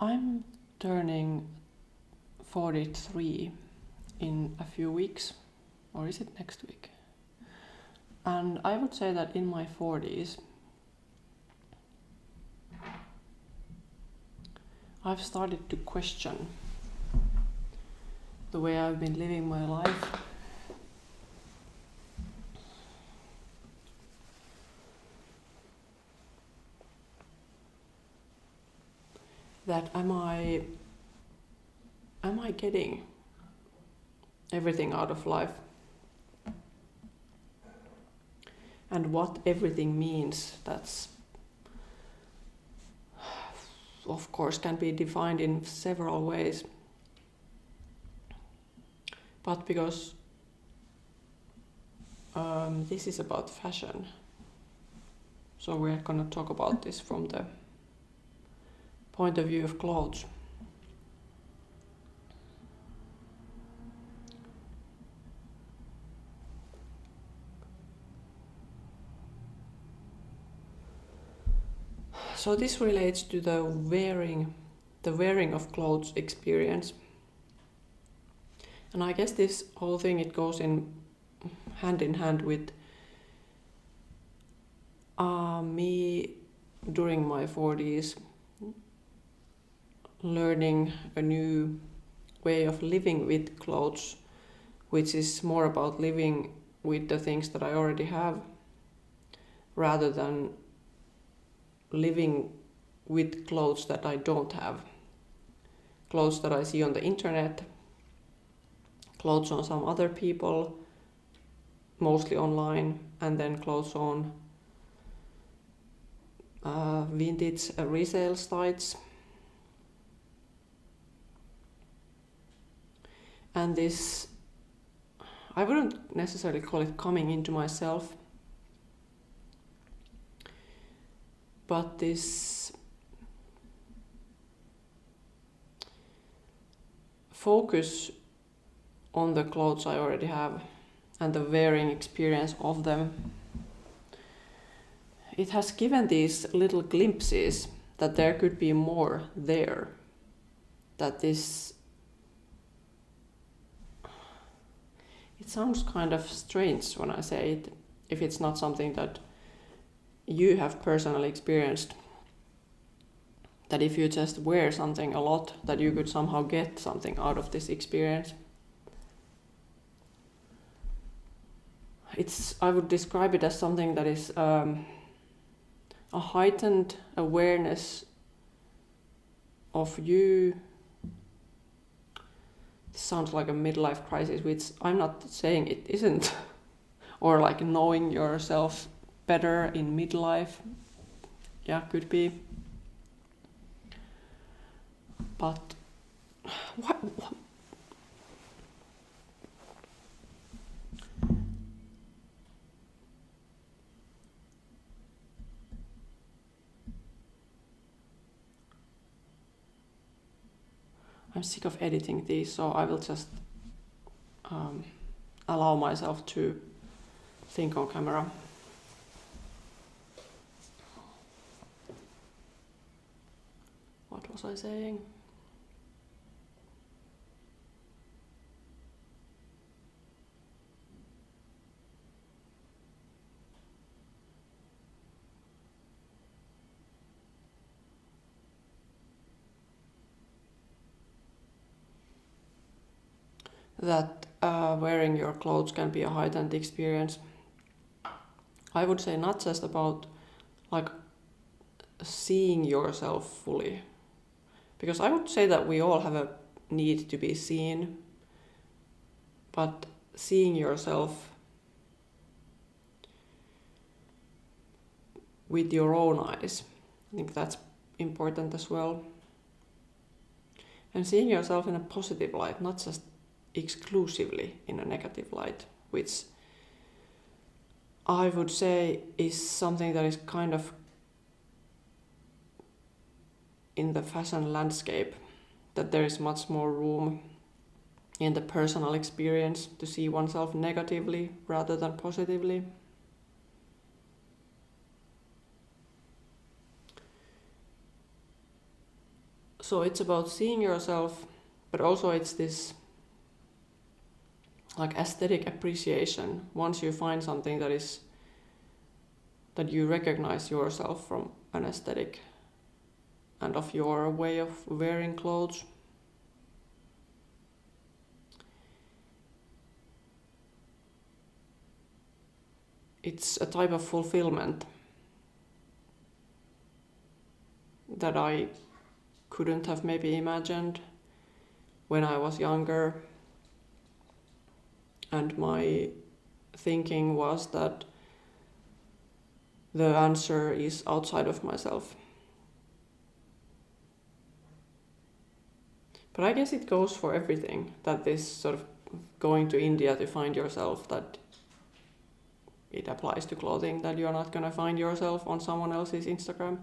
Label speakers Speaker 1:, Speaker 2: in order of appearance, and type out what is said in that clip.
Speaker 1: I'm turning 43 in a few weeks, or is it next week? And I would say that in my 40s, I've started to question the way I've been living my life. That am I getting everything out of life? And what everything means, that's of course can be defined in several ways. But because this is about fashion, so we're gonna talk about this from the point of view of clothes. So this relates to the wearing of clothes experience. And I guess this whole thing, it goes in hand with me during my 40s learning a new way of living with clothes, which is more about living with the things that I already have rather than living with clothes that I don't have. Clothes that I see on the internet, clothes on some other people, mostly online, and then clothes on vintage resale sites. And this, I wouldn't necessarily call it coming into myself, but this focus on the clothes I already have and the wearing experience of them, it has given these little glimpses that there could be more there. That this, it sounds kind of strange when I say it, if it's not something that you have personally experienced, that if you just wear something a lot, that you could somehow get something out of this experience. I would describe it as something that is a heightened awareness of you. This sounds like a midlife crisis, which I'm not saying it isn't, or like knowing yourself better in midlife. Yeah, could be. But what? I'm sick of editing these, so I will just allow myself to think on camera. What was I saying? That wearing your clothes can be a heightened experience. I would say not just about like seeing yourself fully, because I would say that we all have a need to be seen, but seeing yourself with your own eyes, I think that's important as well. And seeing yourself in a positive light, not just exclusively in a negative light, which I would say is something that is kind of in the fashion landscape, that there is much more room in the personal experience to see oneself negatively rather than positively. So it's about seeing yourself, but also it's this like aesthetic appreciation. Once you find something that you recognize yourself from an aesthetic and of your way of wearing clothes. It's a type of fulfillment that I couldn't have maybe imagined when I was younger. And my thinking was that the answer is outside of myself. But I guess it goes for everything, that this sort of going to India to find yourself, that it applies to clothing, that you're not going to find yourself on someone else's Instagram.